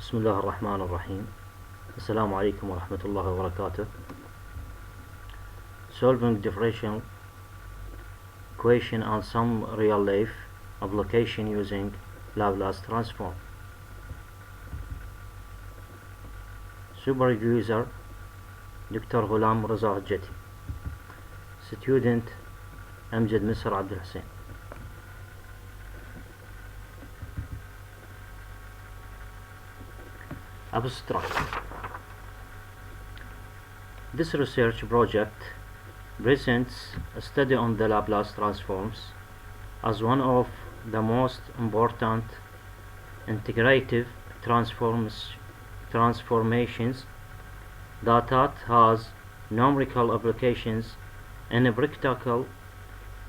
بسم الله الرحمن الرحيم. السلام عليكم ورحمة الله وبركاته. Solving differential equation and some real life application using Laplace transform. Supervisor Dr. Ghulam Raza Hajjati. Student Amjad Misr Abdul Hussein. Abstract. This research project presents a study on the Laplace transforms as one of the most important integrative transformations that has numerical applications in practical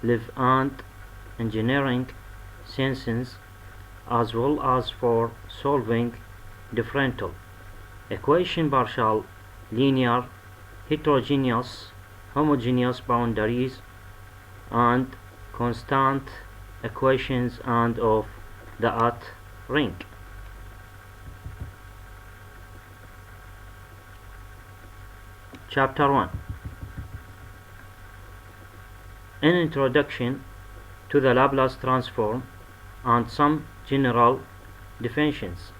life and engineering sciences, as well as for solving differential equation, partial, linear, heterogeneous, homogeneous boundaries, and constant equations and of the ring. Chapter 1. An introduction to the Laplace transform and some general definitions.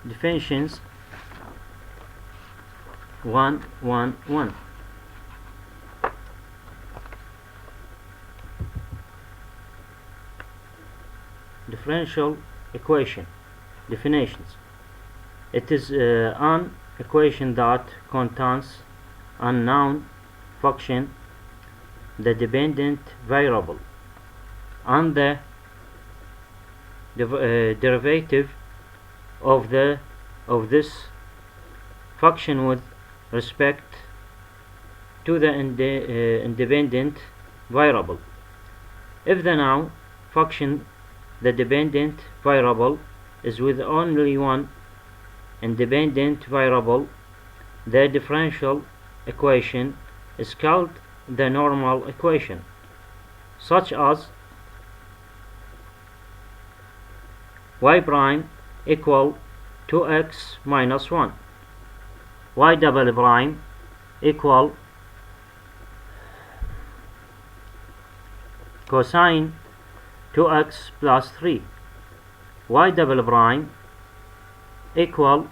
Definitions 1.1.1. Differential equation. Definitions. It is an equation that contains a unknown function, the dependent variable, and the derivative of this function with respect to the independent variable. If the known function, the dependent variable, is with only one independent variable, the differential equation is called the normal equation, such as y prime equal 2x minus 1, y double prime equal cosine 2x plus 3, y double prime equal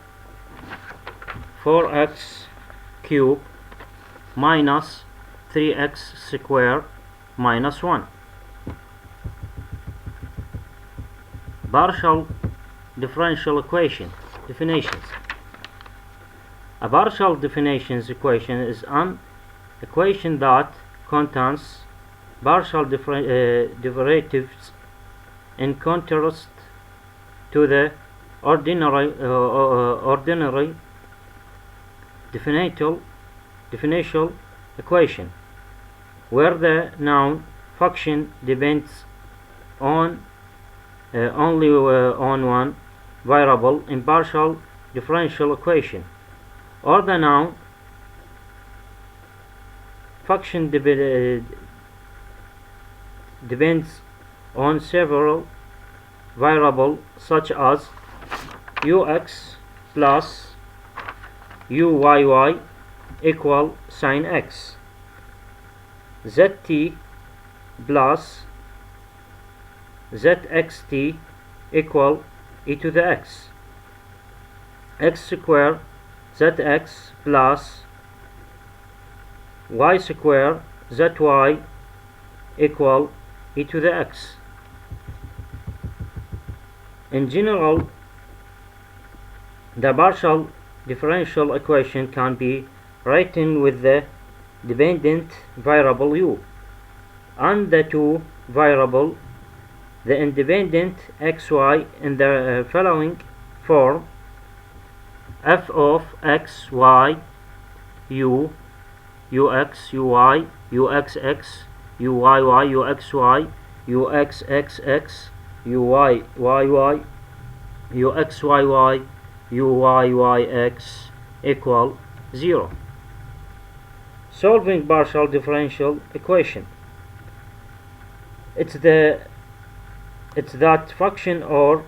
4x cube minus 3x square minus 1. Partial differential equation. Definitions. A partial differential equation is an equation that contains partial derivatives in contrast to the ordinary differential equation, where the known function depends on only on one variable in partial differential equation, or the known function depends on several variables such as ux plus uyy equal sin x, zt plus zxt equal e to the x, x square zx plus y square zy equal e to the x. In general, the partial differential equation can be written with the dependent variable u and the two variable the independent xy in the following form: f of x y u ux uy uxx uyy uxy uxxx uyy uxyy uyyx equal 0. Solving partial differential equation. it's that function or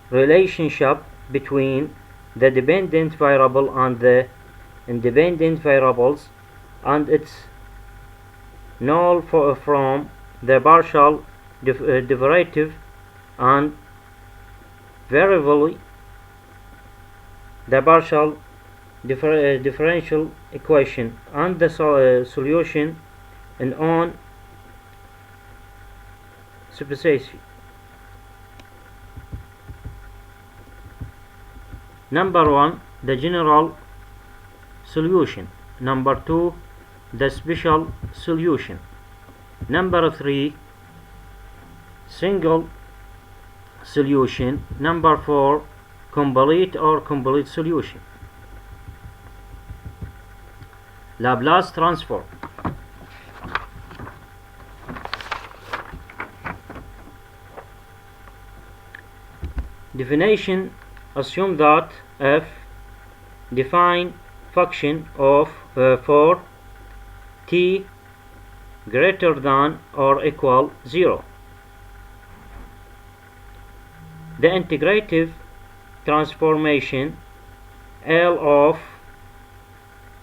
relationship between the dependent variable and the independent variables, and it's null from the partial derivative and variably the partial differential equation and the solution in on specification. Number 1, the general solution. Number 2, the special solution. Number 3, single solution. Number 4, complete or complete solution. Laplace transform. Definition: assume that f define function of for t greater than or equal 0. The integrative transformation L of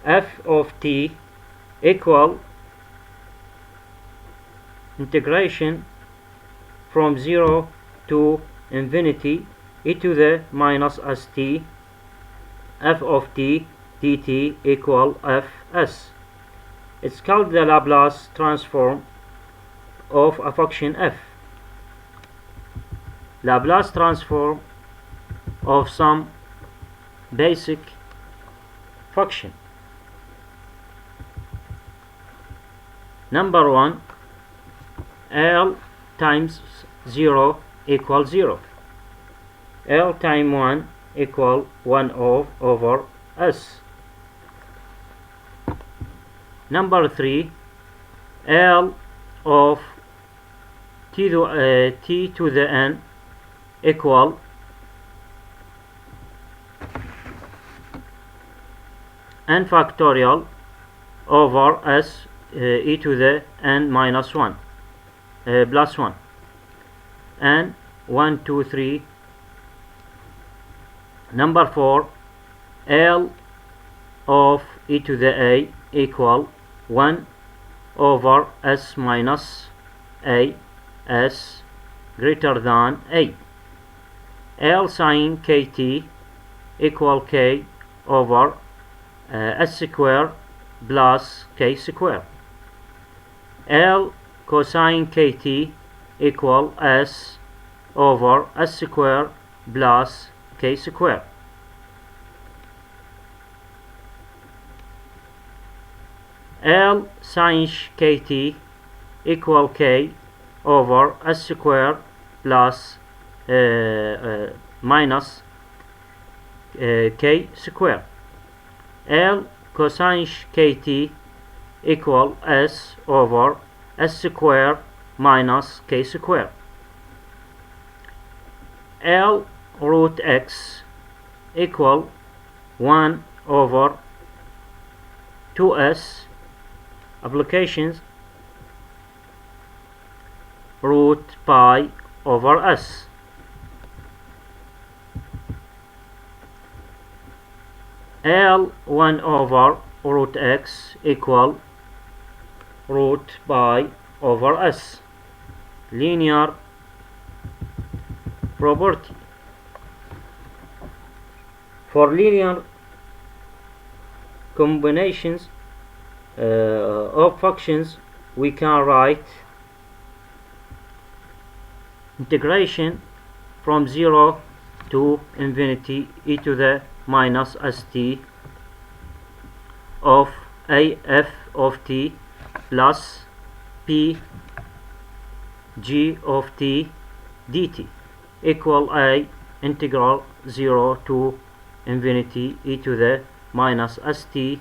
f of t equal integration from 0 to infinity e to the minus st f of t dt equal fs. It's called the Laplace transform of a function f. Laplace transform of some basic function. Number 1, L times 0 equals 0. L times 1 equal 1 over s. Number 3, L of t to the n equal n factorial over s e to the n minus 1 plus 1 and 1 2 3. Number 4, L of e to the a equal 1 over s minus a s greater than a. L sin kt equal k over s square plus k square. L cosine kt equal s over s square plus k square. L sin kt equal k over s square plus minus k square. L cosine kt equal s over s square minus k square. L root x equal 1 over 2s. Applications: root pi over s. L 1 over root x equal root pi over s. Linear property. For linear combinations of functions, we can write integration from 0 to infinity e to the minus st of a f of t plus p g of t dt equal a integral 0 to infinity e to the minus st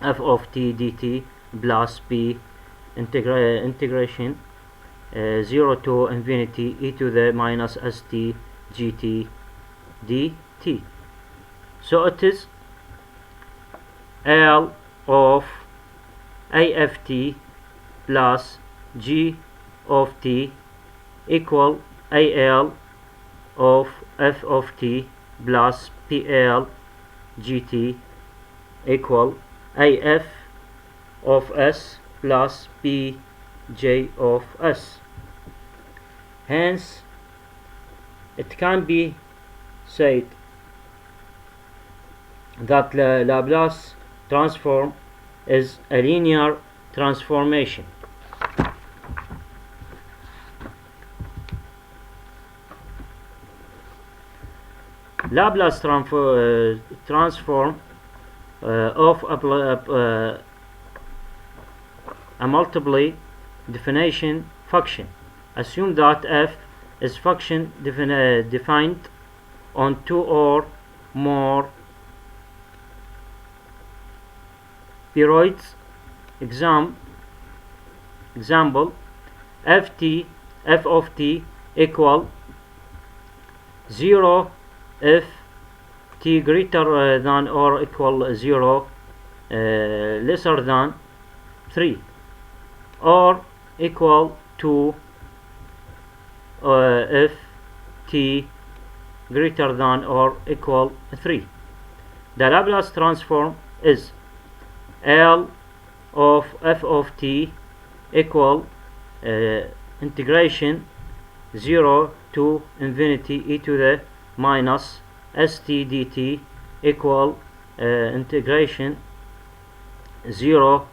f of t dt plus p integration 0 to infinity e to the minus st gt dt. So it is L of aft plus g of t equal AL of f of t plus PL gt equal AF of s plus PJ of s. Hence, it can be said that the Laplace transform is a linear transformation. Laplace transform of a multiple definition function. Assume that f is function defined on two or more periods. Example, f of t equal 0 if t greater than or equal 0, lesser than 3, or equal to if t greater than or equal 3. The Laplace transform is L of f of t equal integration 0 to infinity e to the minus st dt equal integration 0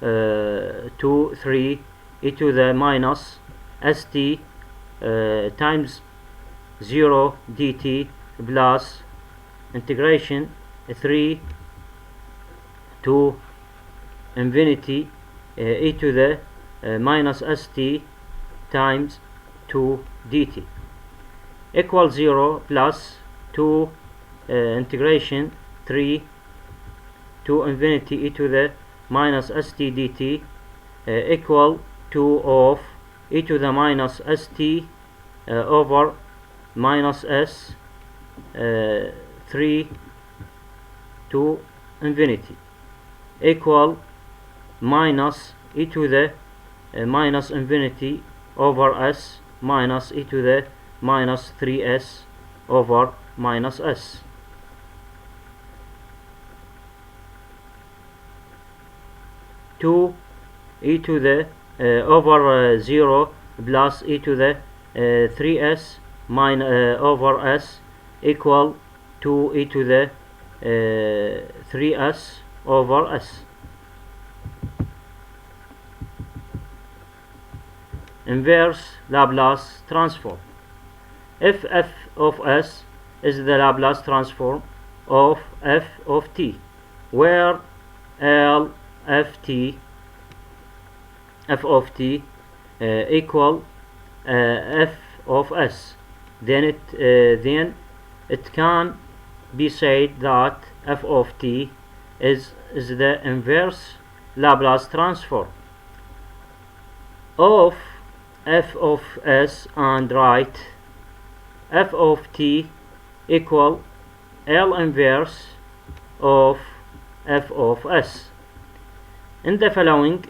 to 3 e to the minus st times 0 dt plus integration 3 to infinity e to the minus st times 2 dt equal 0 plus 2 integration 3 to infinity e to the minus st dt equal 2 of e to the minus st over minus s 3 to infinity equal minus e to the minus infinity over s minus e to the minus 3s over minus s. Two e to the over 0 plus e to the 3s minus over s equal 2 e to the 3s over s. Inverse Laplace transform. If f of s is the Laplace transform of f of t, where L f of t equal f of s, then it can be said that f of t is the inverse Laplace transform of f of s, and write f of t equal L inverse of f of s. In the following,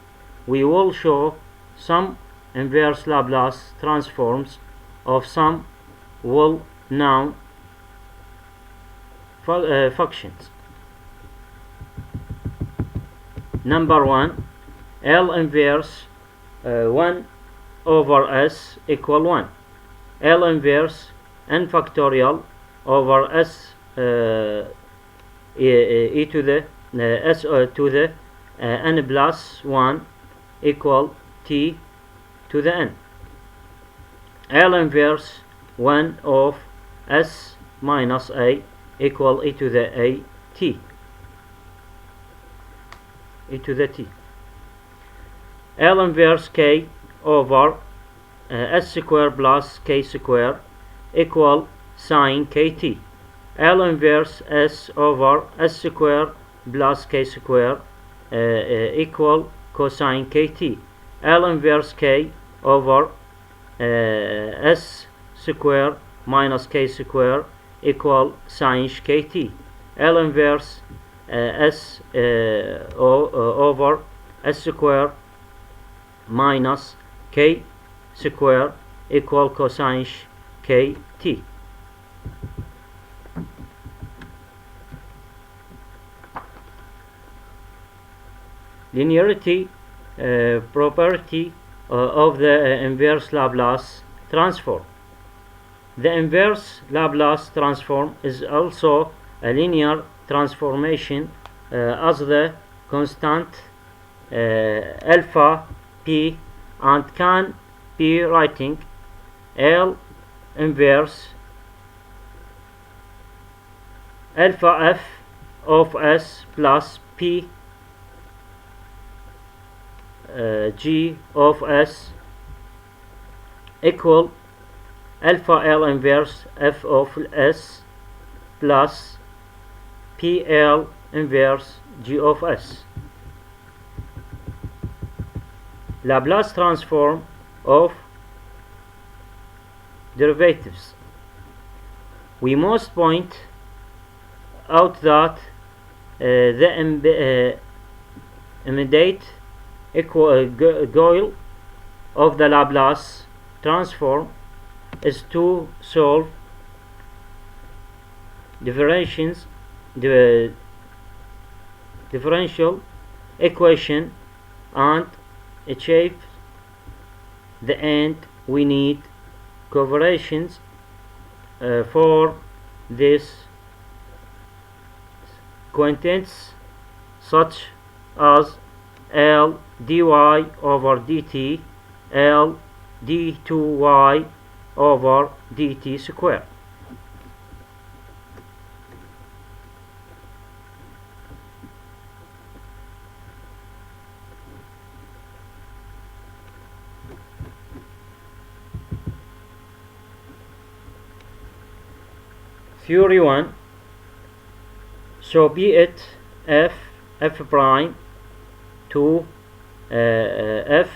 we will show some inverse Laplace transforms of some well-known functions. Number 1, L inverse 1 over s equal 1. L inverse n factorial over s e to the s to the n plus 1 equal t to the n. L inverse 1 of s minus a equal e to the a t, e to the t. L inverse k over s square plus k square equal sine kt. L inverse s over s square plus k square equal cosine kt. L inverse k over s square minus k square equal sine kt. L inverse s over s square minus k square equal cosine kt. Linearity property of the inverse Laplace transform. The inverse Laplace transform is also a linear transformation as the constant alpha p, and can be writing L inverse alpha f of s plus p g of s equal alpha L inverse f of s plus p L inverse g of s. Laplace transform of derivatives. We must point out that the immediate goal of the Laplace transform is to solve differential equation and achieve the end. We need covariations for these quantities such as L dy over dt, L d2y over dt square. Theory 1. So be it f prime to f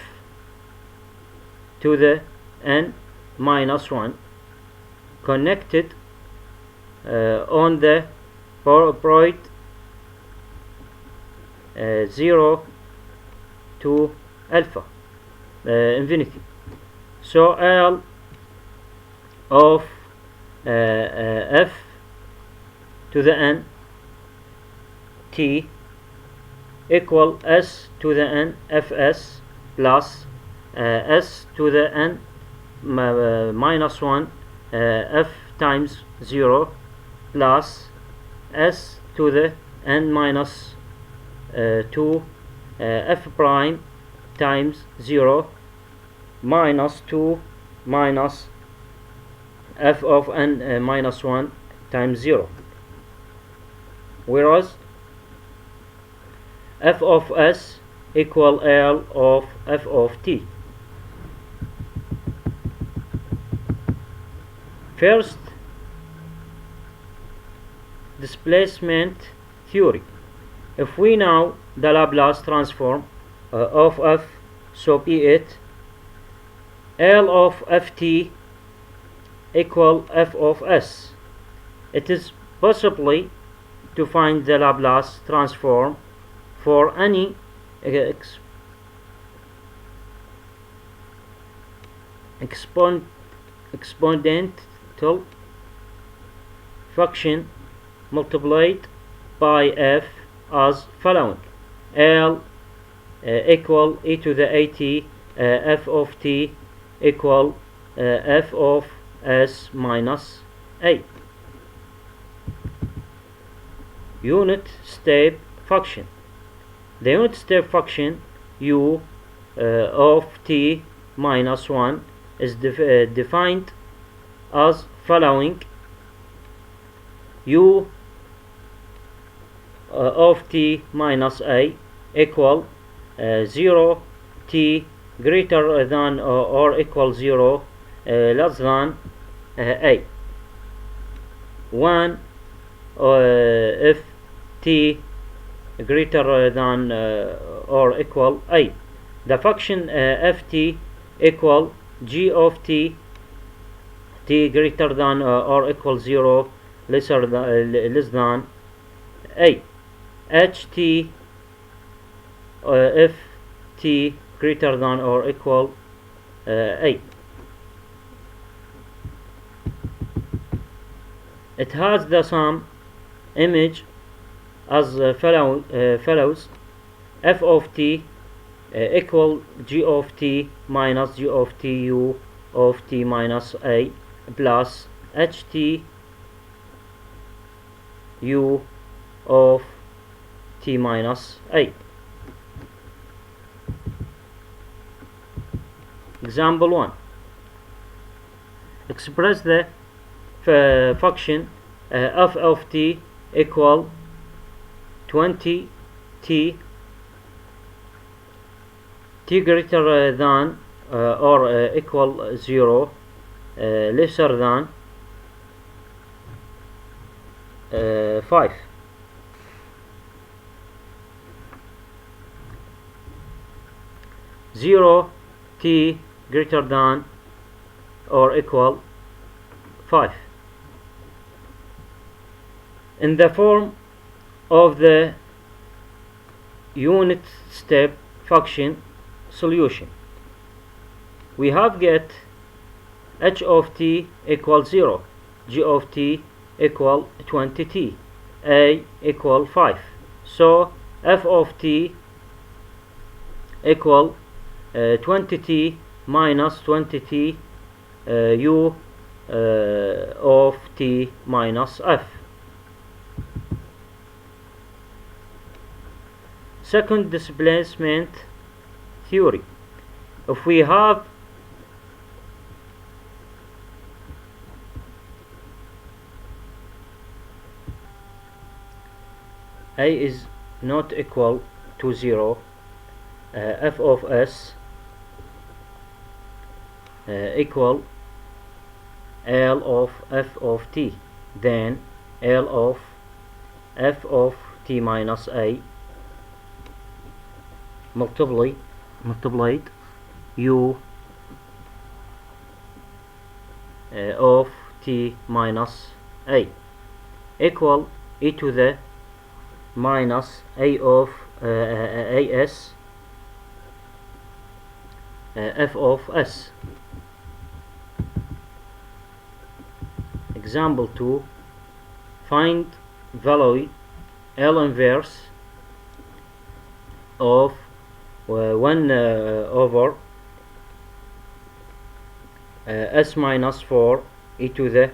to the n minus 1 connected on the point 0 to alpha infinity. So L of f to the n t equal s to the n fs plus s to the n minus 1 f times 0 plus s to the n minus 2 f prime times 0 minus 2 minus f of n minus 1 times 0, whereas f of s equal L of f of t. First, displacement theory. If we know the Laplace transform of f, so be it L of ft equal f of s. It is possible to find the Laplace transform for any exponential function multiplied by f as following: L equal e to the at f of t equal f of s minus a. Unit step function. The unit step function u of t minus 1 is defined as following: u of t minus a equal 0 t greater than or equal 0 less than a, 1 if t greater than or equal a. The function ft equal g of t greater than or equal 0 less than a, ht if t greater than or equal 8. It has the same image as follows: f of t equal g of t minus g of t u of t minus a plus ht u of t minus a. Example 1. Express the function f of t equal 20 t greater than or equal 0 lesser than 5. Zero t greater than or equal 5. In the form of the unit step function solution, we have get h of t equal 0, g of t equal 20t, a equal 5. So f of t equal 20t minus 20t u of t minus f. Second displacement theory. If we have a is not equal to 0, f of s equal L of f of t, then L of f of t minus a multiplied u of t minus a equal e to the minus a of as f of s. Example 2. Find value L inverse of 1 over s minus 4 e to the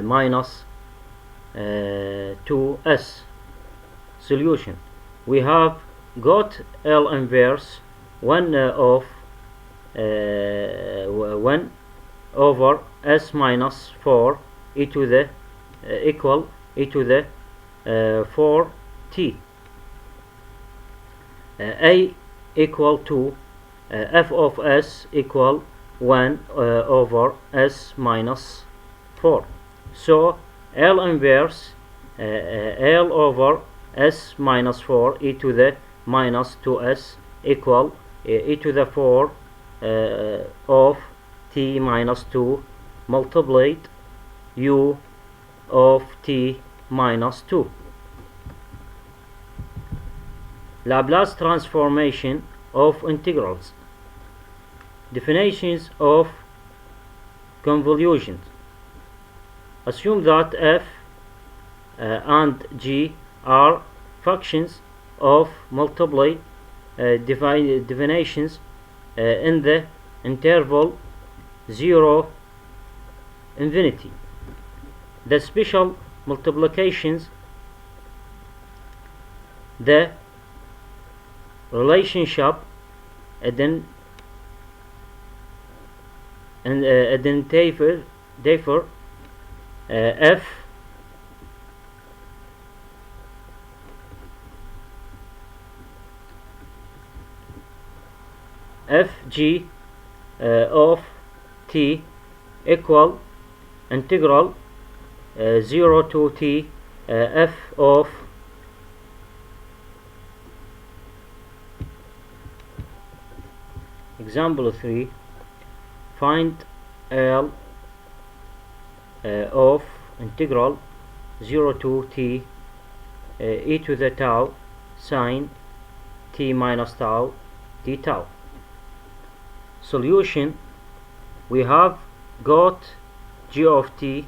minus 2s. Solution. We have got L inverse 1 of 1 over s minus 4 e to the equal e to the 4t. A equal to f of s equal 1 over s minus 4. So L inverse L over s minus 4 e to the minus 2s equal e to the 4 of t minus 2 multiplied u of t minus 2. Laplace transformation of integrals. Definitions of convolutions. Assume that f and g are functions of multiple definitions in the interval 0 infinity. The special multiplications, the relationship identifier f fg of t equal integral 0 to t f of example 3. Find L of integral 0 to t e to the tau sine t minus tau t tau. Solution: we have got g of t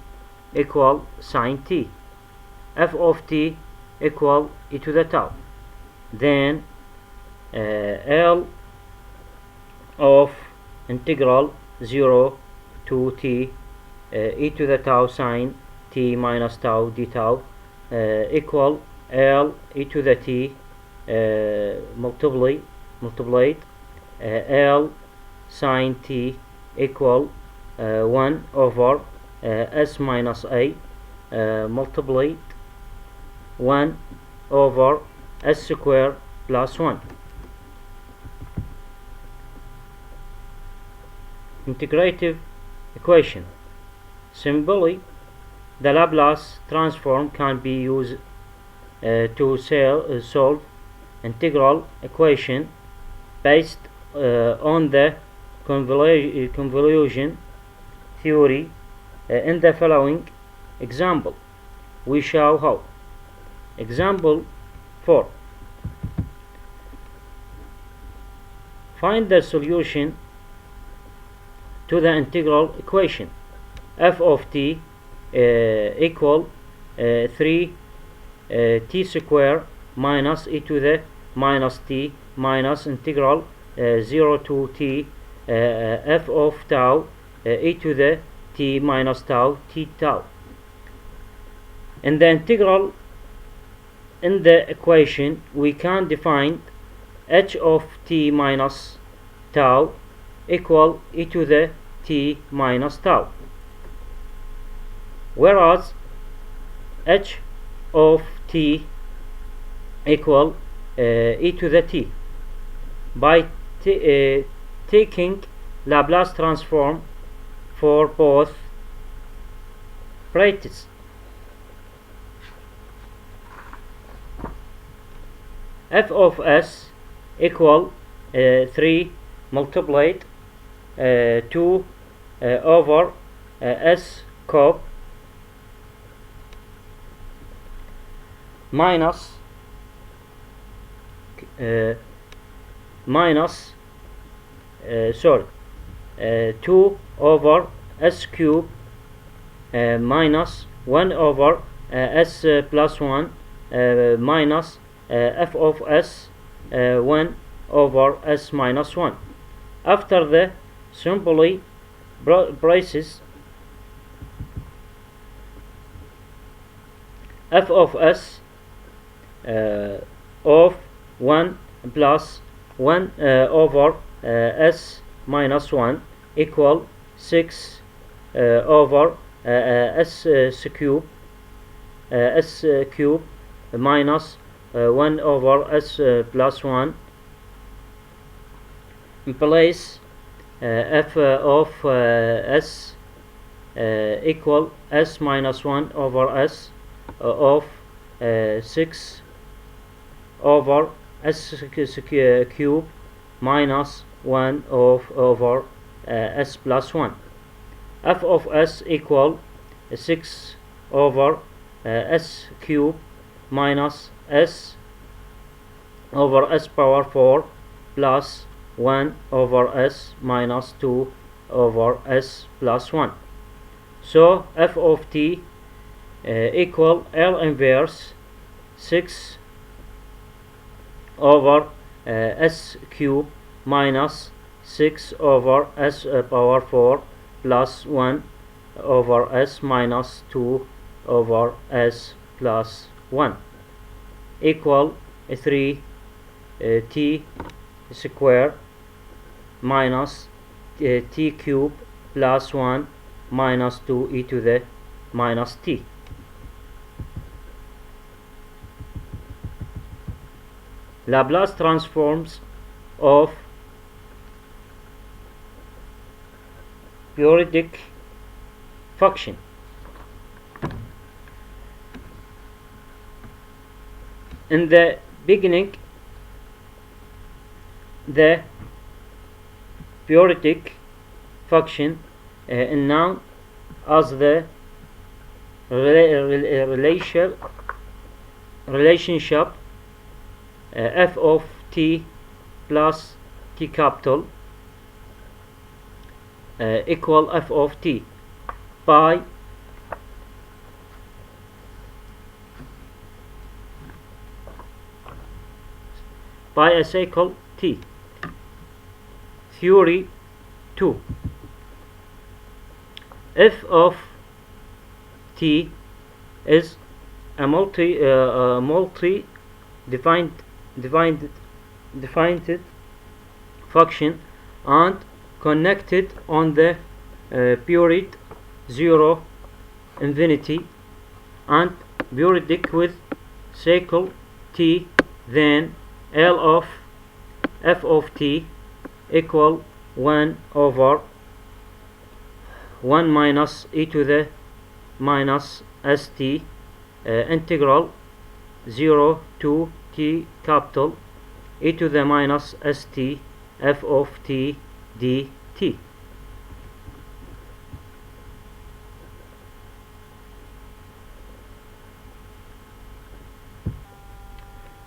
equal sine t, f of t equal e to the tau. Then L of integral 0 to t e to the tau sine t minus tau d tau equal L e to the t multiplied L sine t equal 1 over s minus a multiplied 1 over s square plus 1. Integrative equation. Simply, the Laplace transform can be used to solve integral equation based on the convolution theory. In the following example, we show how. Example 4. Find the solution to the integral equation. F of t equal 3 t square minus e to the minus t minus integral 0 to t f of tau e to the t minus tau t tau. In the integral in the equation, we can define h of t minus tau equal e to the t minus tau, whereas h of t equal e to the t. By taking Laplace transform for both brackets, f of s equal 3 multiplied 2 over s cube minus 2 over s cube minus 1 over s plus 1 minus f of s 1 over s minus 1. After the simply braces, f of s of 1 plus 1 over s minus 1 equal 6 over s cube minus 1 over s plus 1. In place f of s equal s minus 1 over s of 6 over s cube minus 1 over s plus 1. f of s equal 6 over s cube minus s over s power 4 plus 1 over s minus 2 over s plus 1. So f of t equal L inverse 6 over s cube minus 6 over s power 4 plus 1 over s minus 2 over s plus 1 equal 3 t square minus t cube plus 1 minus 2 e to the minus t. Laplace transforms of periodic function. In the beginning, the periodic function is known as the relationship f of t plus T capital equal f of t by a cycle t. Theory 2. F of t is a multi defined function and connected on the period 0 infinity and periodic with cycle t, then L of f of t equal 1 over 1 minus e to the minus st integral 0 to t capital e to the minus st f of t dt.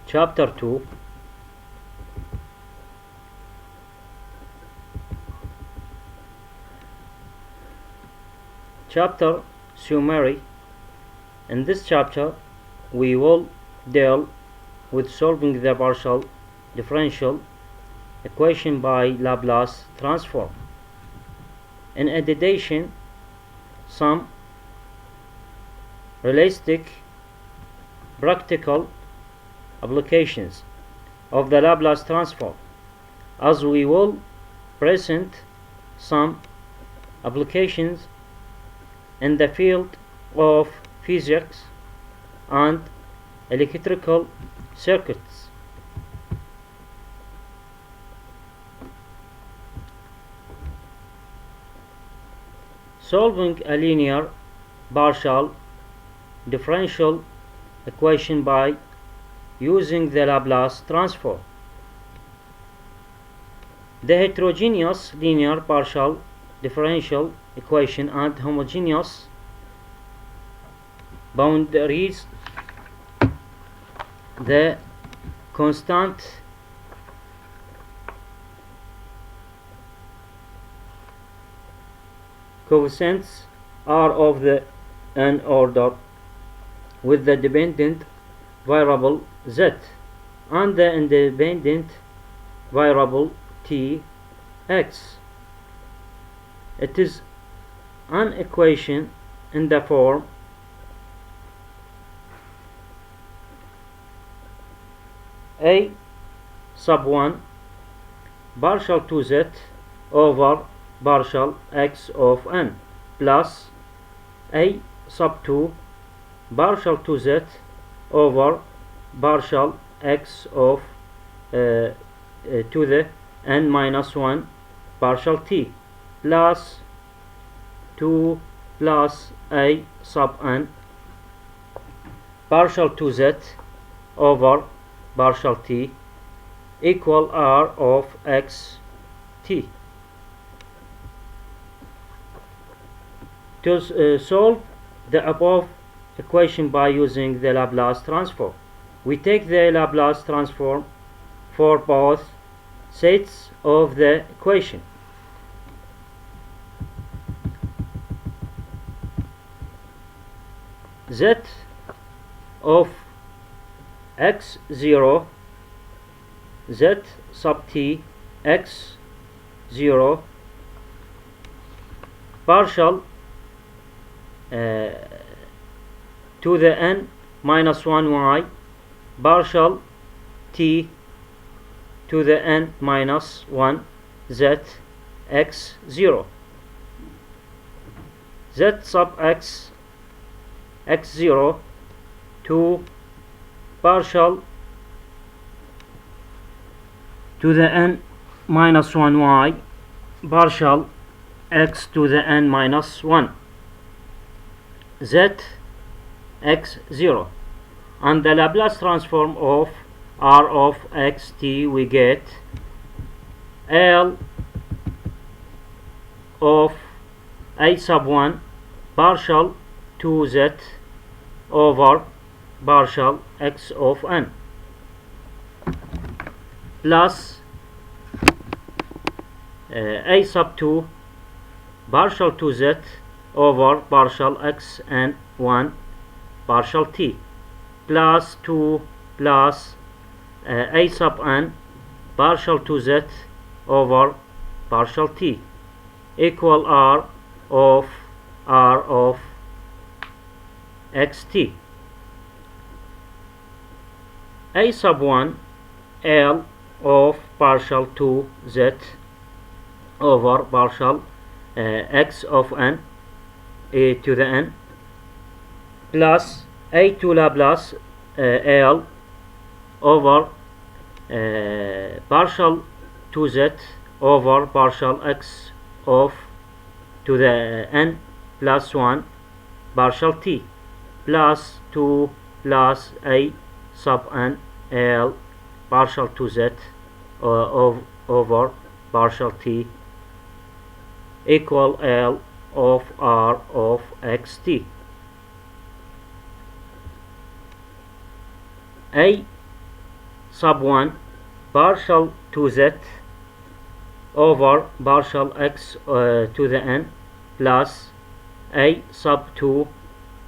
Chapter 2. Chapter summary. In this chapter we will deal with solving the partial differential equation by Laplace transform. In addition, some realistic practical applications of the Laplace transform, as we will present some applications in the field of physics and electrical circuits. Solving a linear partial differential equation by using the Laplace transform. The heterogeneous linear partial differential equation and homogeneous boundaries, the constant coefficients are of the n order with the dependent variable z and the independent variable t x. It is an equation in the form a sub 1 partial 2z over partial x of n plus a sub 2 partial 2z over partial x of to the n minus 1 partial t plus 2 plus a sub n partial 2z over partial t equal r of x t. To solve the above equation by using the Laplace transform, we take the Laplace transform for both sets of the equation. Z of x0 z sub t x0 partial to the n minus 1 y partial t to the n minus 1 z x0 z sub x x0 to partial to the n minus 1 y partial x to the n minus 1 z x0, and the Laplace transform of r of x t, we get L of a sub 1 partial 2z over partial x of n plus a sub 2 partial 2z over partial x and 1 partial t plus 2 plus a sub n partial 2z over partial t equal r of xt. A sub 1 L of partial 2z over partial x of n a to the n plus a2 Laplace L over partial 2z over partial x of to the n plus 1 partial t plus 2 plus a sub n L partial 2z over partial t equal L of r of xt. A sub 1 partial 2z over partial x to the n plus a sub 2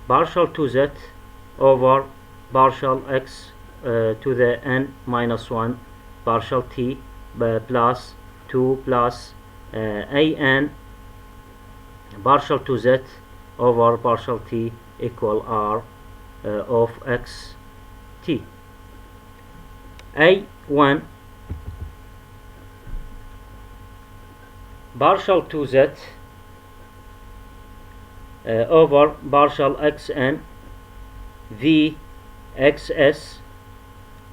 partial 2z over partial x to the n minus 1 partial t plus 2 plus a n partial 2z over partial t equal r of x t. A1 partial 2z over partial xn v xs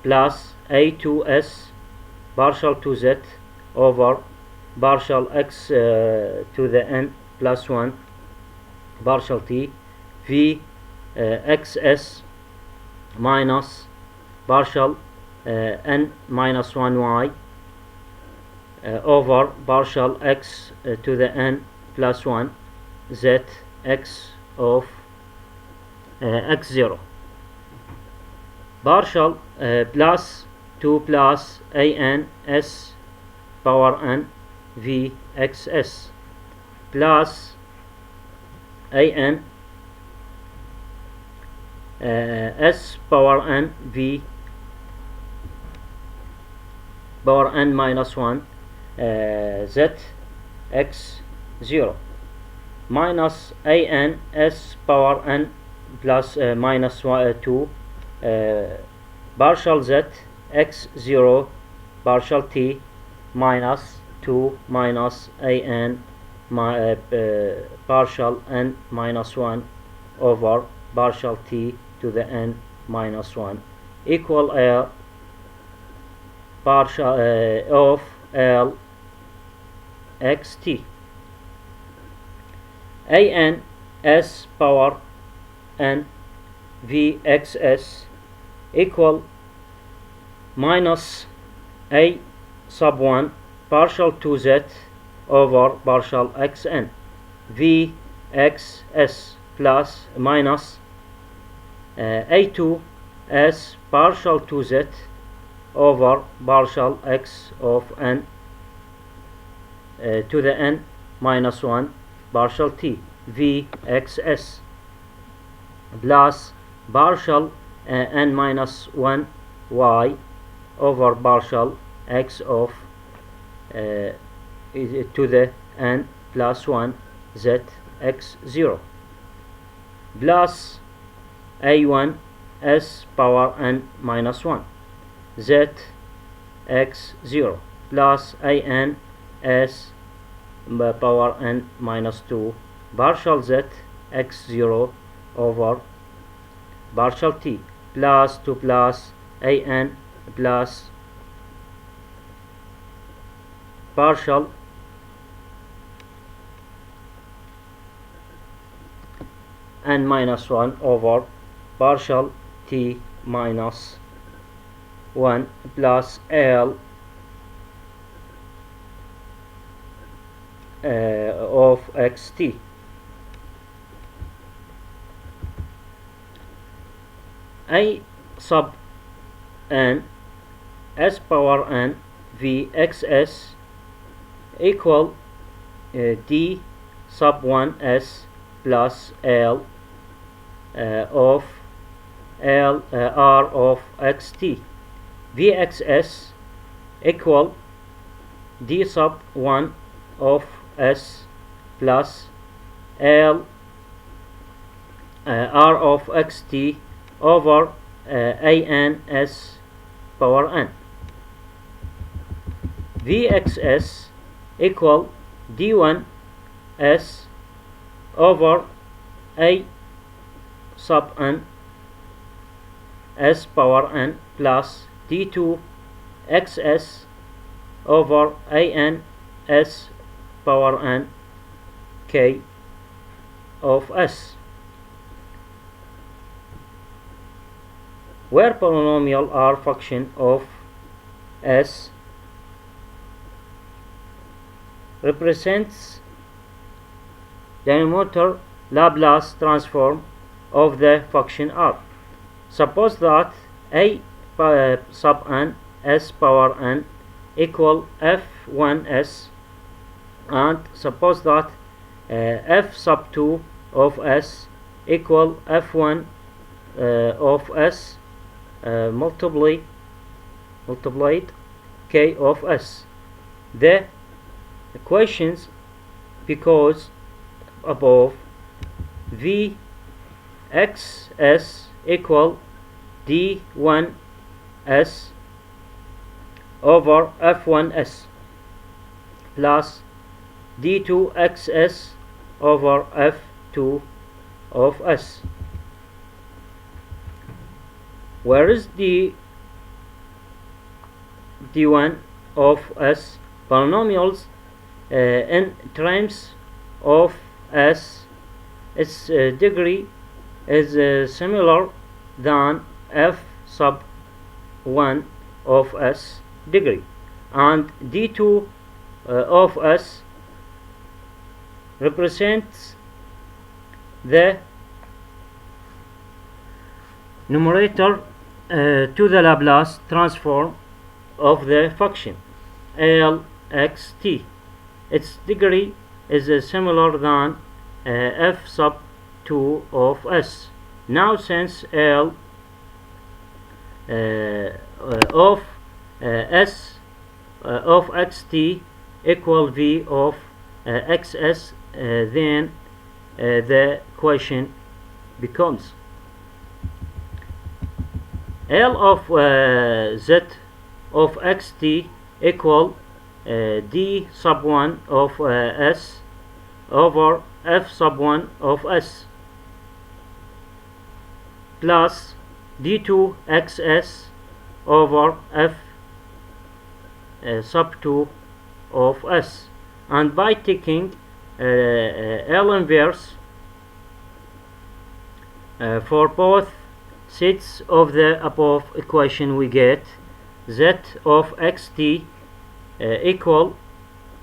plus a2s partial 2z over partial x to the n plus 1 partial t v xs minus partial n minus 1y over partial x to the n plus 1 z x of x0 partial plus 2 plus a n s power n v xs plus a n s power n v power n minus 1 z x 0 minus a n s power n plus minus 2 partial z x 0 partial t minus 2 minus a n partial n minus 1 over partial t to the n minus 1 equal partial of L xt. A n s power n v xs equal minus a sub 1 partial 2z over partial xn v xs plus minus a2 s partial 2z over partial x of n to the n minus 1 partial t v xs plus partial n minus 1 y over partial x of to the n plus 1 z x 0 plus a1 s power n minus 1 z x 0 plus a n s power n minus 2 partial z x 0 over partial t plus 2 plus a n plus partial n minus 1 over partial t minus 1 plus L of xt. A sub n s power n v xs equal d sub 1s plus l of l r of xt. Vxs equal d sub 1 of s plus l r of xt over an s power n. Vxs equal d1 s over a sub n s power n plus d2 xs over an s power n k of s, where polynomial are function of s represents the denominator Laplace transform of the function r. Suppose that a sub n s power n equal f1s, and suppose that f sub 2 of s equal f1 of s multiplied k of s. The equations because above Vxs equal d1s over f1s plus d2xs over f2 of s. Where is the d1 of s? Polynomials in terms of s, its degree is similar than f sub 1 of s degree, and d2 of s represents the numerator to the Laplace transform of the function Lxt. Its degree is similar than f sub 2 of s. Now, since L of s of xt equal v of xs, then the equation becomes L of z of xt equal d sub 1 of s over f sub 1 of s plus d2 xs over f sub 2 of s. And by taking L inverse for both sets of the above equation, we get z of xt equal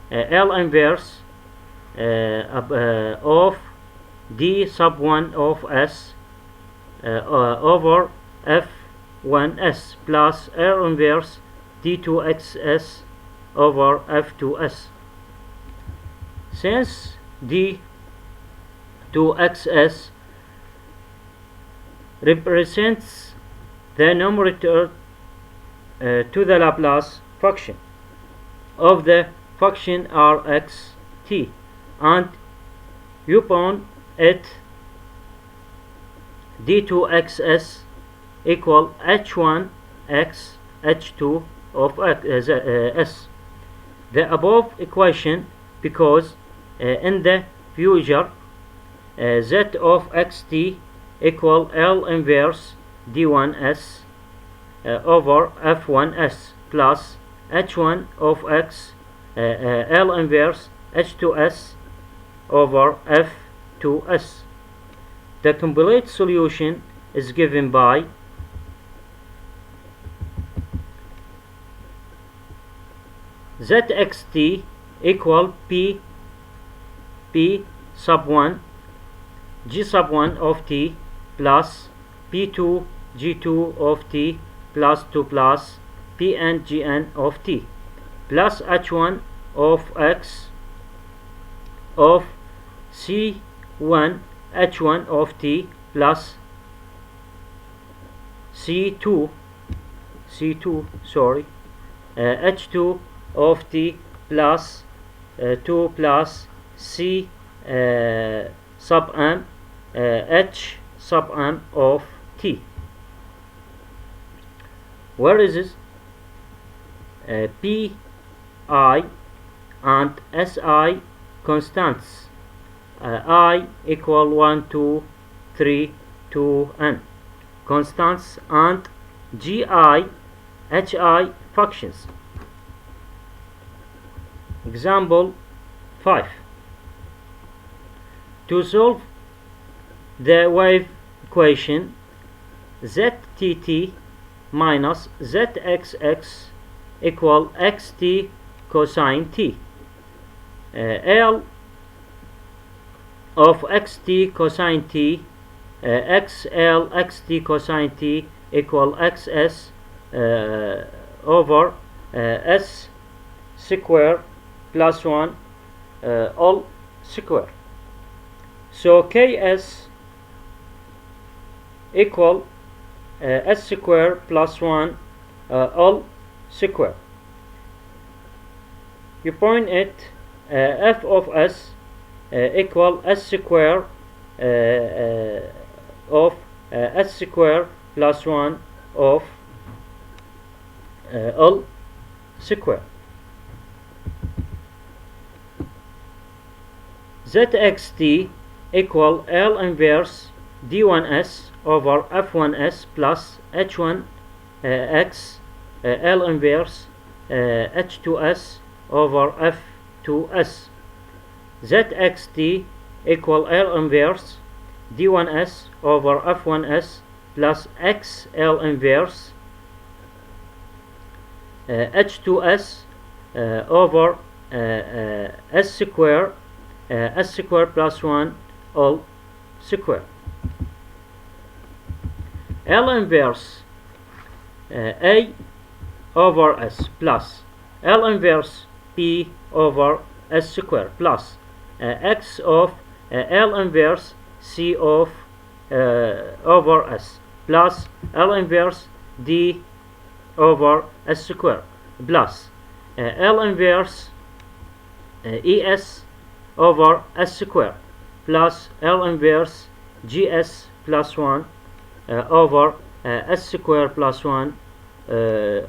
L inverse of d sub 1 of s over f1s plus L inverse d2xs over f2s. Since d2xs represents the numerator to the Laplace function of the function Rxt, and upon it d2xs equal h1x h2 of s. The above equation because in the future z of xt equal L inverse d1s over f1s plus h1 of x L inverse h2s over f2s. The complete solution is given by zxt equal p sub 1 g sub 1 of t plus p2 g2 of t plus 2 plus pn gn of t plus h1 of x of C1 H1 of t plus C2 sorry H2 of t plus 2 plus C sub m H sub m of t. Where is this? P I and SI constants. I equal 1, 2, 3, 2, n constants, and GI, HI functions. Example 5. To solve the wave equation, ZTT minus ZXX equal XT cosine t. L of xt cosine t, XL xt cosine t equal XS over S square plus 1 all square. So KS equal S square plus 1 all square. You point it f of s equal s square of s square plus 1 of all square. ZXT equal L inverse D1s over F1s plus H1x L inverse H2s over F2s. ZXT equal L inverse D1s over F1s plus XL inverse H2s over S square plus 1 all square. L inverse A over S plus L inverse P over S square plus X of L inverse C of over S plus L inverse D over S square plus L inverse ES over S square plus L inverse GS plus 1 over S square plus 1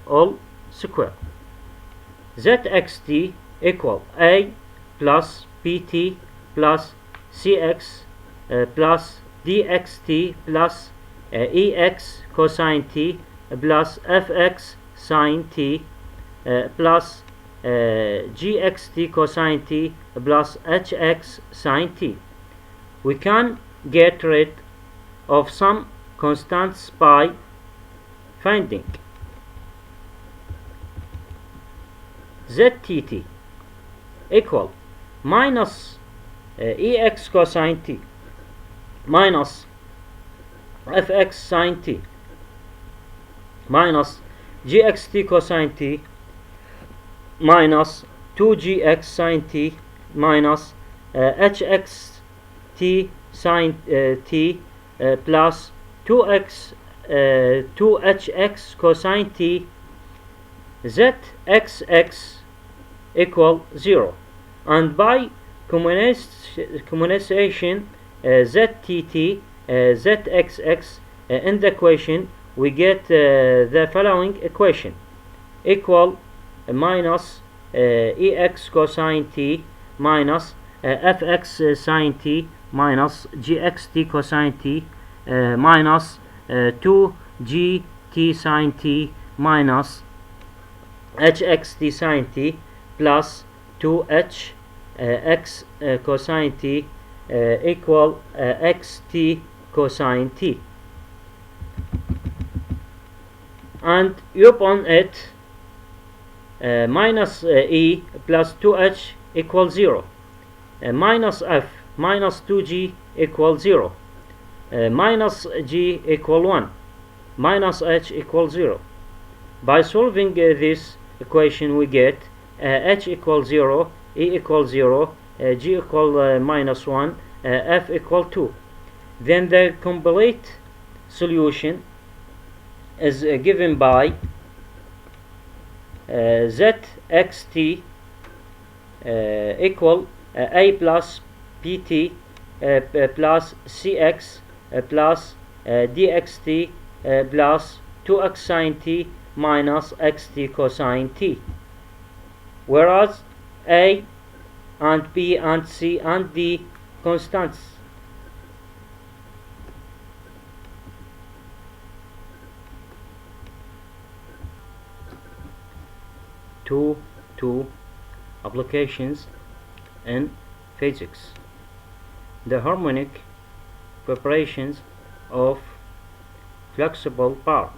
all square. ZXT equal A plus PT plus CX plus DXT plus EX cosine T plus FX sine T plus GXT cosine T plus HX sine T. We can get rid of some constants by finding ZTT equal minus EX cosine T minus FX sine T minus GXT cosine T minus 2GX sine T minus HXT sine T plus 2HX cosine T. ZXX equal 0, and by communization ZTT ZXX in the equation we get the following equation equal minus EX cosine T minus FX sine T minus GXT cosine T minus 2GT sine T minus HXT sine T plus 2H X cosine T equal XT cosine T, and upon it minus E plus 2H equals 0, minus F minus 2G equals 0, minus G equal 1, minus H equals 0. By solving this equation we get H equals 0, E equals 0, G equal -1, F equal 2. Then the complete solution is given by ZXT equal A plus PT plus CX plus DXT plus 2x sine t minus xt cosine t, whereas A and B and C and D constants. Two applications in physics: the harmonic preparations of flexible bar.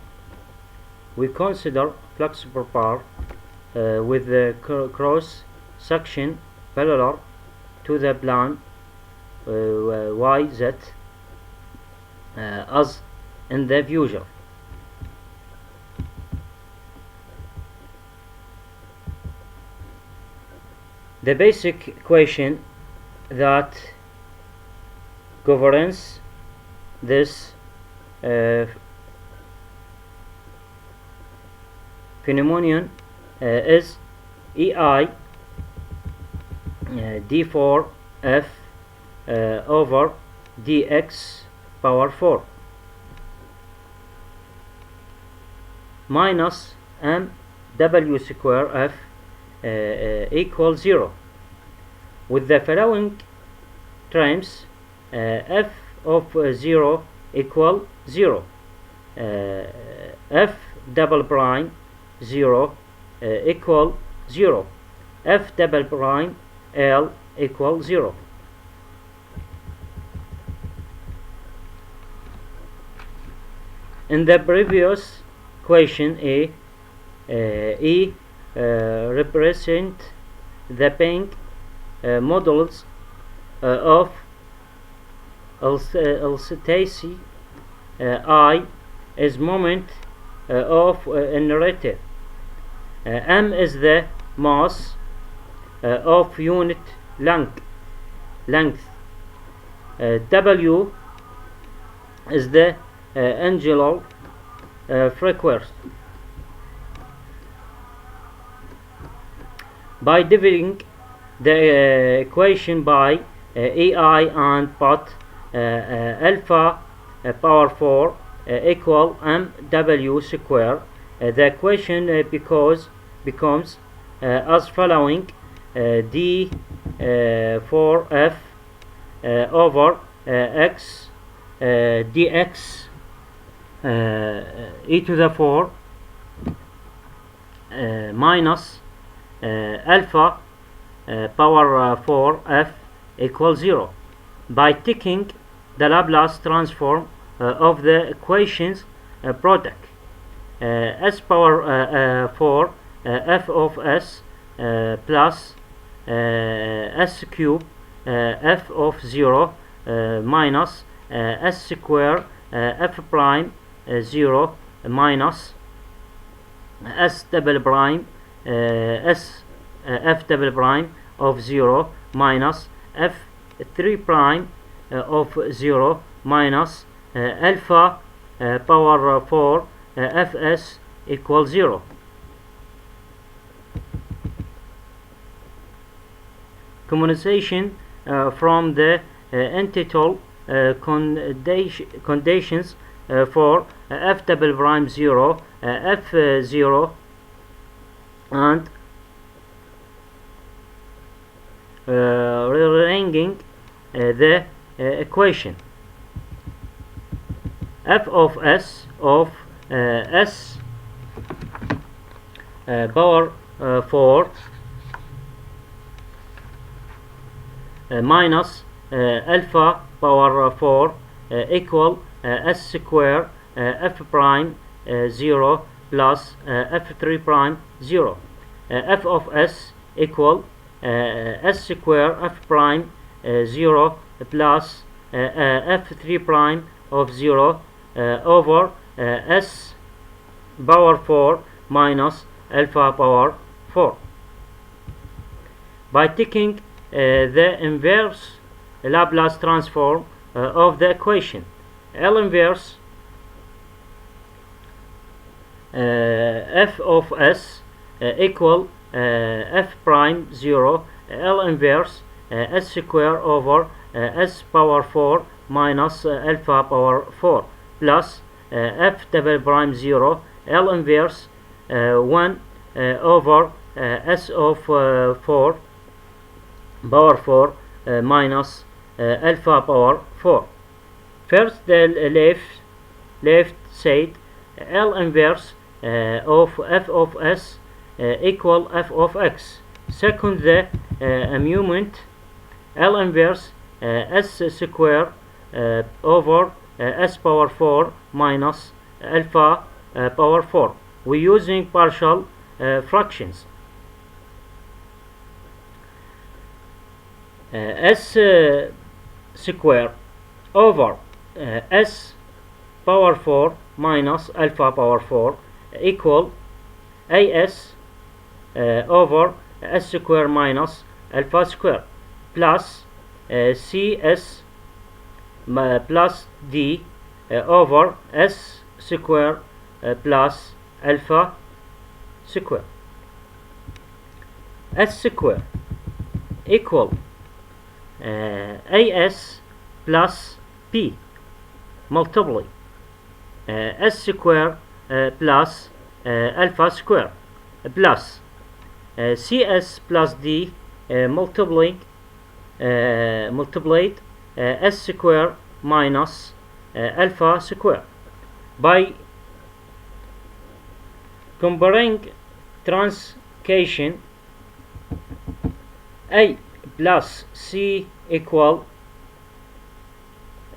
We consider flexible bar with the cross section parallel to the plane YZ as in the figure. The basic equation that governs this phenomenon is EI d4f over dx power 4 minus mw square f equals 0, with the following terms: f of 0 equal 0, f double prime 0 equal 0, f double prime L equal 0. In the previous equation, E represent the pink models of L-Stacy. I is moment of inertia. M is the mass of unit length. W is the angular frequency. By dividing the equation by EI and put alpha power 4 equal mw square, the equation becomes as following: d4f over x dx e to the 4 minus alpha power 4 f equals 0. By taking the Laplace transform of the equations product, s power 4 f of s plus s cube f of 0 minus s square f prime 0 minus s double prime s f double prime of 0 minus f 3 prime of 0 minus alpha power 4 fs equals 0. Commutation from the entitled conditions for f double prime 0 f 0 and rearranging the equation: f of s of s power 4 minus alpha power 4 equal s square f prime 0 plus f3 prime 0. F of s equal s square f prime 0 plus f3 prime of 0 over s power 4 minus alpha power 4. by taking the inverse Laplace transform of the equation. L inverse f of s equal f prime 0 L inverse s square over s power 4 minus alpha power 4 plus f double prime 0 L inverse 1 over s of 4 power 4 minus alpha power 4. First, the left side L inverse of f of s equal f of x. Second, the moment L inverse s square over s power 4 minus alpha power 4. We're using partial fractions. S square over s power 4 minus alpha power 4 equal as over s square minus alpha square plus cs plus d over s square plus alpha square. S square equal as plus p multiply s square plus alpha square plus cs plus d multiplied s square minus alpha square. By comparing transcation a plus c equal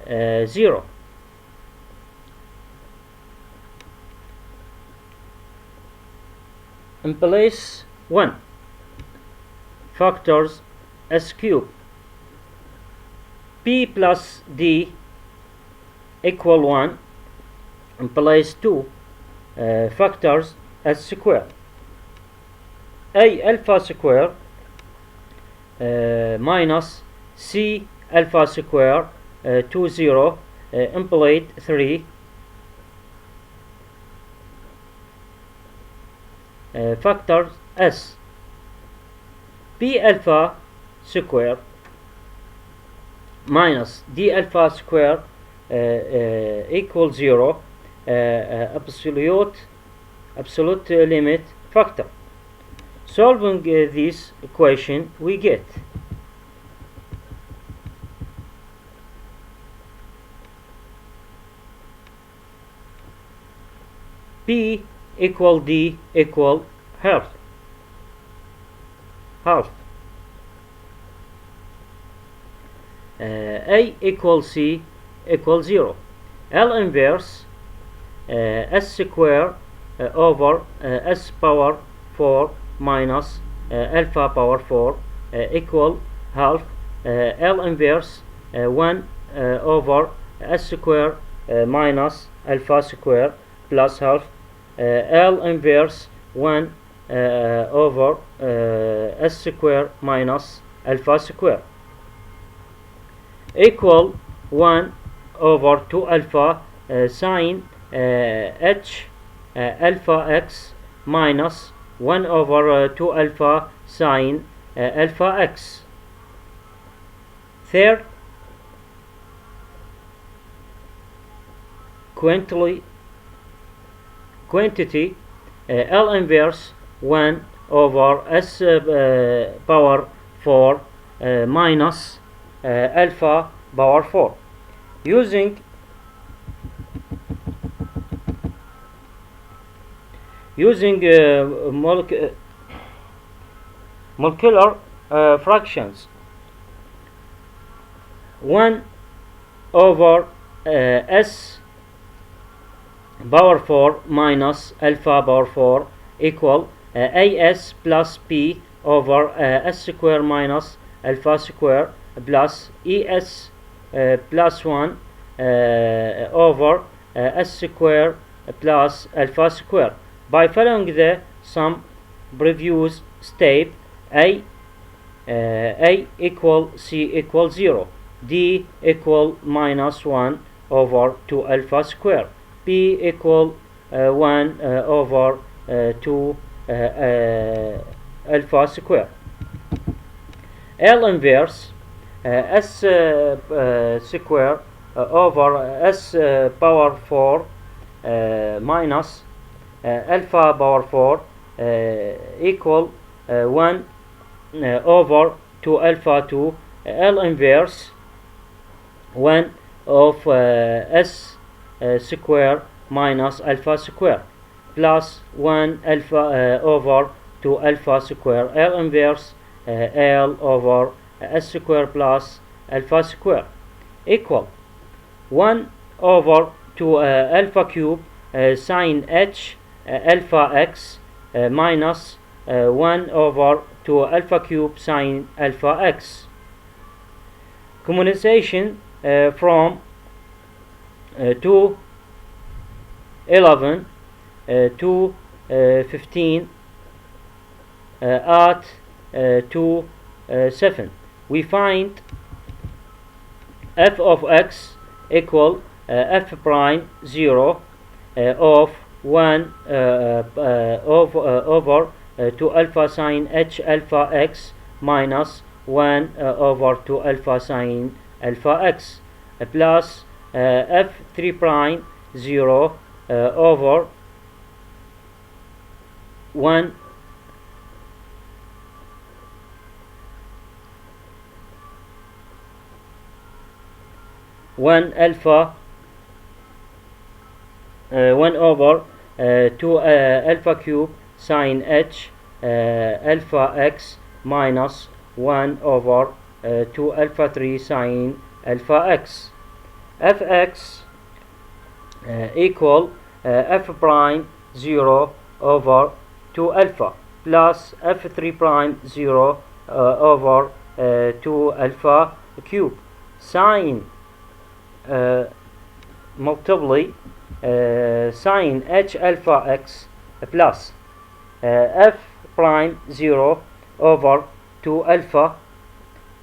0. In place 1 factors s cube p plus d equal 1. In place 2 factors s square a alpha square minus c alpha square 0 in place 3 factors s p alpha square minus d alpha square equal 0 absolute limit factor. Solving this equation, we get P equal D equal half. A equal C equal 0. L inverse s square over s power 4 minus alpha power 4 equal half. L inverse 1 over s square minus alpha square plus half. L inverse 1 over s square minus alpha square equal 1 over 2 alpha sine h alpha x minus 1 over 2 alpha sine alpha x. Third, quantity L inverse 1 over s power 4 minus alpha power 4. Using molecular fractions, 1 over s power 4 minus alpha power 4 equal as plus p over s square minus alpha square plus es plus 1 over s square plus alpha square. By following the some previous step, A A equal C equal 0, D equal minus 1 over 2 alpha square, B equal 1 over 2 alpha square. L inverse S square over S power 4 minus alpha power 4 equal 1 over 2 alpha 2. L inverse 1 of S square minus alpha square plus 1 alpha over 2 alpha square. L inverse L over S square plus alpha square equal 1 over 2 alpha cube sine h alpha x minus 1 over 2 alpha cube sine alpha x. Communization from 2 11 to 15 at 2 7. We find f of x equal f prime 0 of 1 over 2 alpha sine h alpha x minus 1 over 2 alpha sine alpha x plus f 3 prime 0 over 1 alpha 1 over 2 alpha cube sine h alpha x minus 1 over 2 alpha 3 sine alpha x. Fx equal f prime 0 over 2 alpha plus f3 prime 0 over 2 alpha cube sine multiply sine h alpha x plus f prime 0 over 2 alpha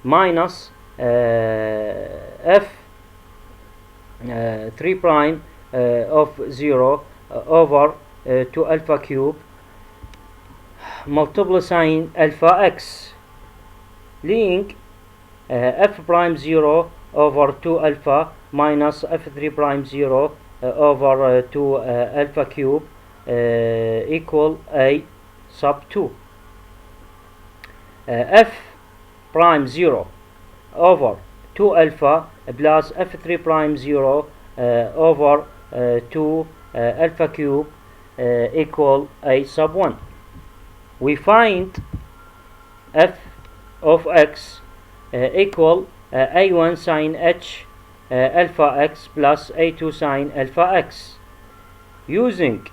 minus f 3 prime of 0 over 2 alpha cube multiply sine alpha x leaving f prime 0 over 2 alpha minus f3 prime 0 over 2 alpha cube equal a sub 2. F prime 0 over 2 alpha plus f3 prime 0 over 2 alpha cube equal a sub 1. We find f of x equal a1 sine h alpha x plus a2 sine alpha x using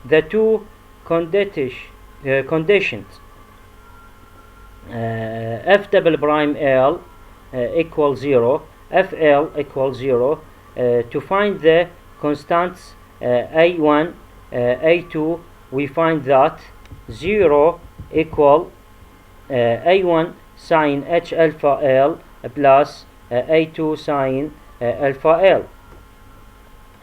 the two conditions f double prime l equals 0, fl equals 0 to find the constants a1 a2. We find that 0 equal a1 sine h alpha l plus a2 sine alpha l.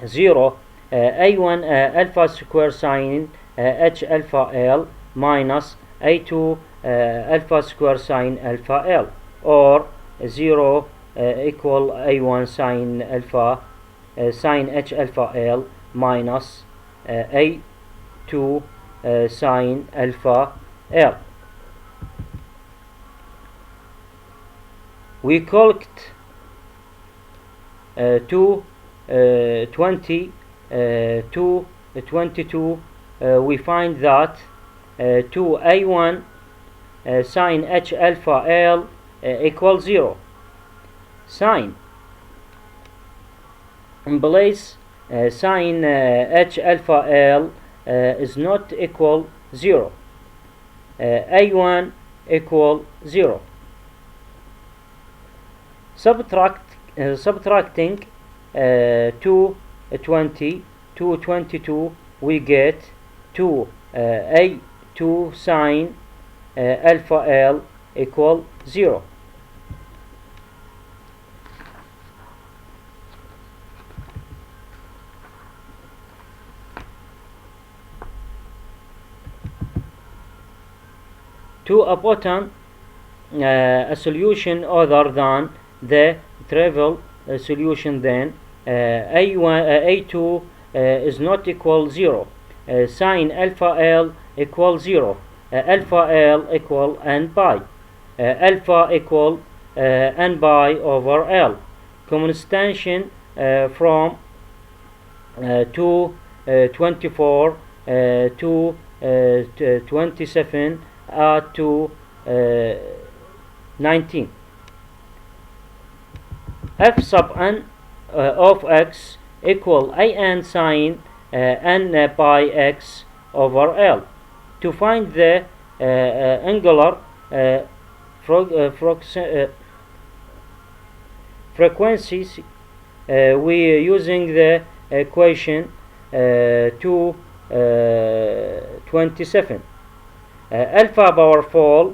0 a1 alpha square sine h alpha l minus a2 alpha square sine alpha l, or 0 equal a1 sine alpha sine h alpha l minus a2 sine alpha l. We collect 20 to 22. We find that 2a1 sine h alpha l equals 0. Sine in place sine h alpha l is not equal 0. a1 equal 0. Subtracting 220 to 22, we get 2 a2 sine alpha l equal 0. To a button a solution other than the trivial solution, then A2 is not equal 0. Sin alpha L equal 0. Alpha L equal n pi. Alpha equal n pi over L. Constantiation from 24 to 27 to 19. F sub n of x equal an sine n pi x over L. To find the angular frequencies, we are using the equation 227. Alpha power 4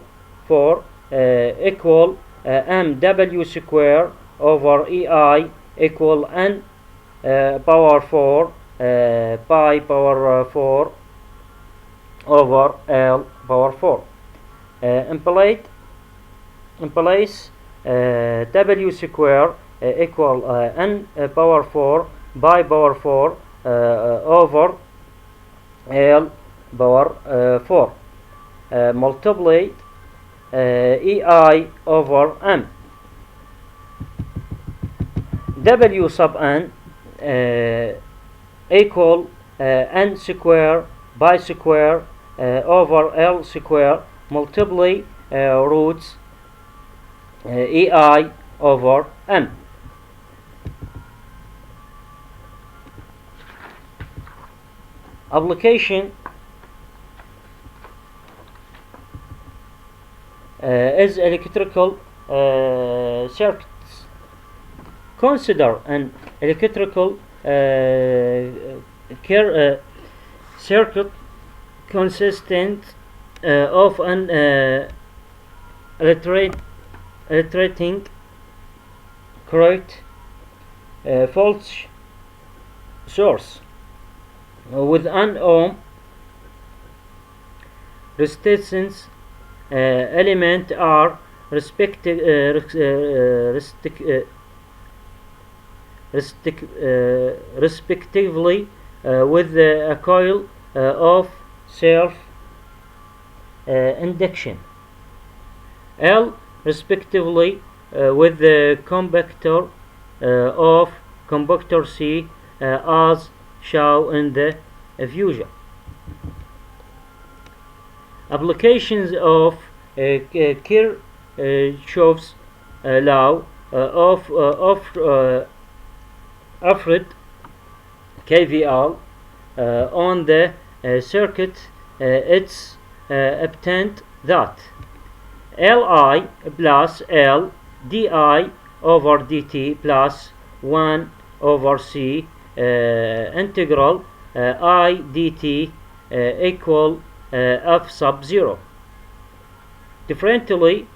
equal mw square over ei equal n power 4 pi power 4 over L power 4. In place w square equal n power 4 pi power 4 over L power 4. Multiply ei over m. W sub n equal n square by square over L square multiply roots ei over m. Application is electrical circuits. Consider an electrical circuit consistent of an alternating current voltage source with an ohm resistance element are respectively with a coil of self induction, L respectively with the conductor of conductor C as shown in the figure. Applications of Kirchhoff's law of KVL on the circuit. It's obtained that Li plus L di over dt plus 1 over C integral I dt equal f sub 0. Differentially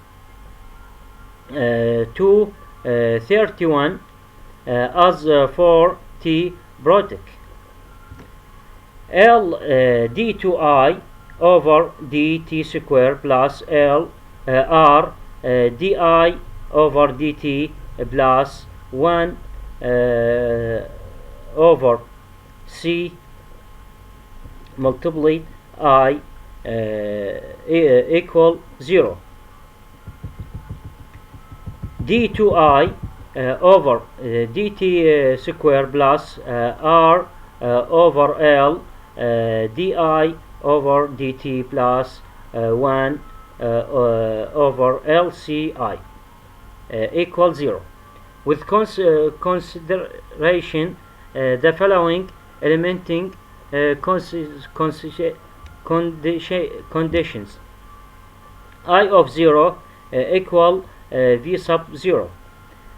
231 as for t product. L d2i over dt square plus L r di over dt plus 1 over C multiply I equal 0. d2i over dt square plus r over L di over dt plus 1 over LCI equal 0. With consideration the following elementing conditions: I of 0 equal v sub 0,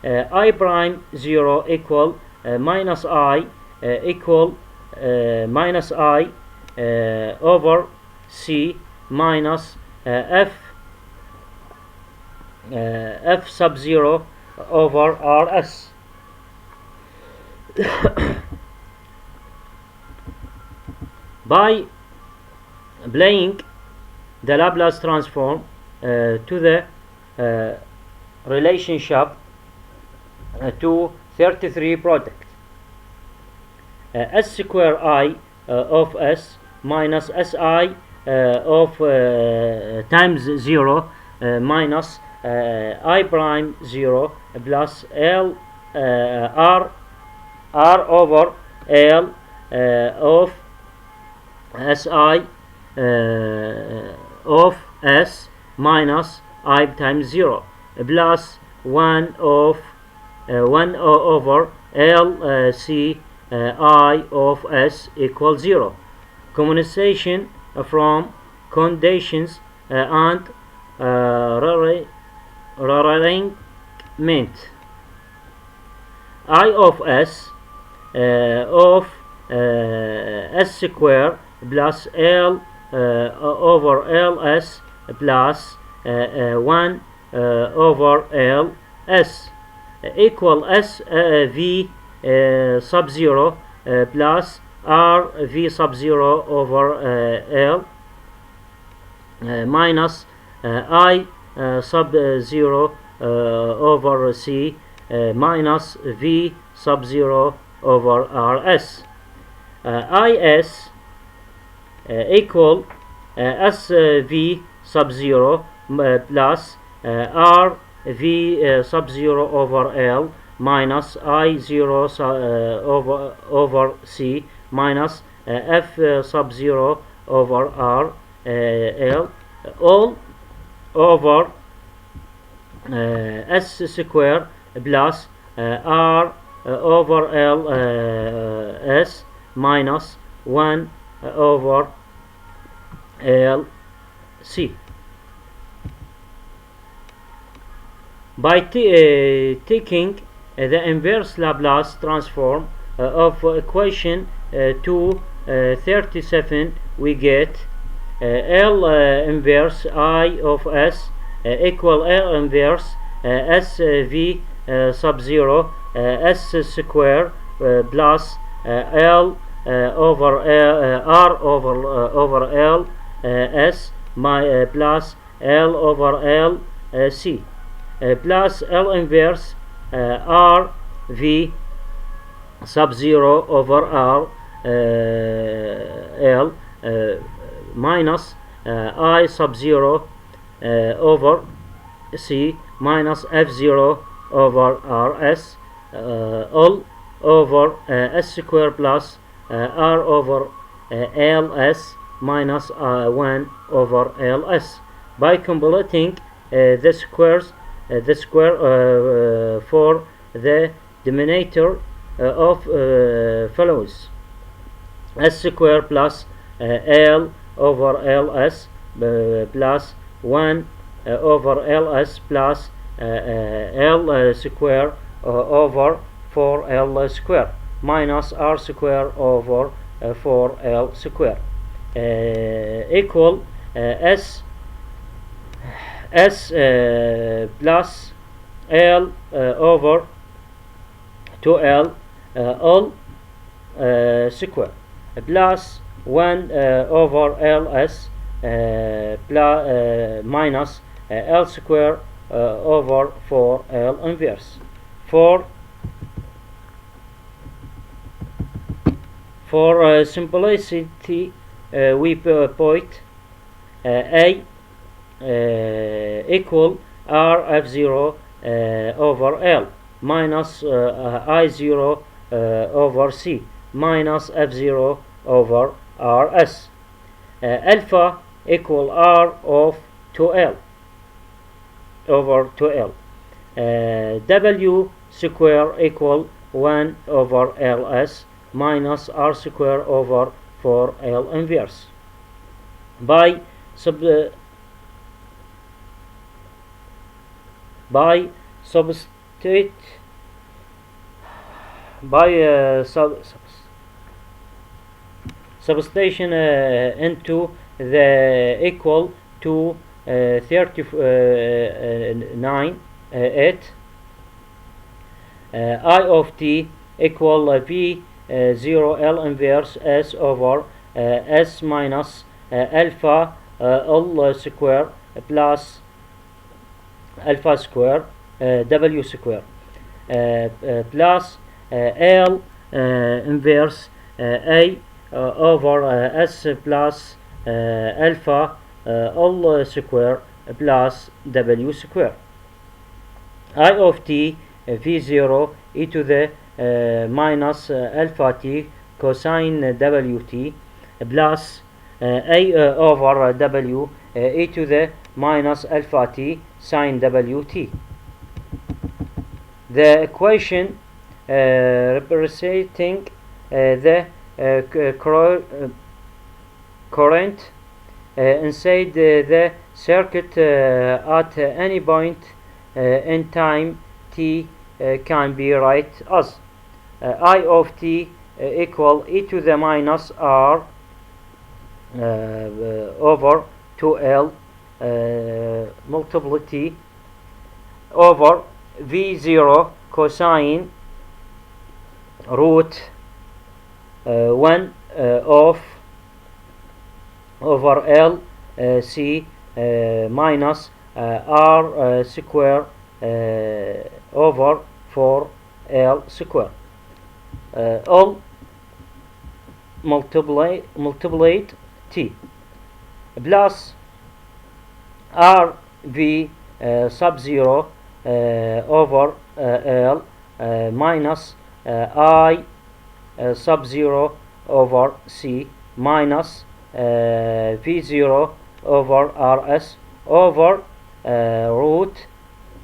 I prime 0 equal minus I equal minus I over C minus f F sub 0 over Rs. By applying the Laplace transform to the relationship to 33 product, s square I of s minus si of times 0 minus I prime 0 plus L R over L of si of s minus I times 0 plus 1 over L C I of s equals 0. Commutation from conditions and rearrangement. I of s of s square plus L over Ls plus 1 over Ls equal S V sub 0 plus R V sub 0 over L minus I sub 0 over C minus V sub 0 over Rs. Is equal SV sub 0 plus R V sub 0 over L minus I 0 over C minus F sub 0 over R L all over S square plus R over L S minus 1 over L C. By taking the inverse Laplace transform of equation 237, we get L inverse I of s equal L inverse S V sub 0 s square plus L over R over L S plus L over L C plus L inverse R V sub 0 over R L minus I sub 0 over C minus F 0 over Rs all over S square plus R over Ls minus 1 over Ls. By completing the square for the denominator of follows S square plus L over Ls plus 1 over Ls plus L square over 4L square minus R square over 4L square equal S plus L over 2L all square plus 1 over Ls plus minus L square over 4L inverse. For simplicity, we put A equal R F0 over L minus I0 over C minus F0 over Rs. Alpha equal R of 2L over 2L. W square equal 1 over Ls minus R square over 4L inverse. By substitute substitution into the equal to 39 8 I of t equal v 0 L inverse s over s minus alpha L square plus alpha square w square plus L inverse a over s plus alpha L square plus w square. I of t v0 e to the minus alpha t cosine wt plus a over w e to the minus alpha t sine wt. The equation representing the current inside the circuit at any point in time t can be write as I of t equal e to the minus r over 2l multiple t over v0 cosine root 1 of over L C minus R square over 4L square. All multiplied T plus R V sub 0 over L minus I sub 0 over C minus V0 over RS over root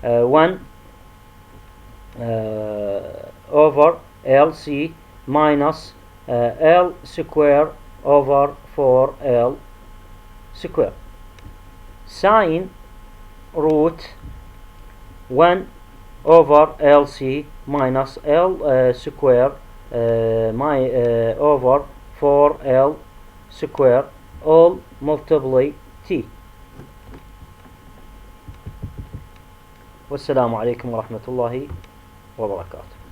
1 over LC minus L square over 4L square. Sine root 1 over LC minus L square over 4L square all multiply T. والسلام عليكم ورحمة الله وبركاته.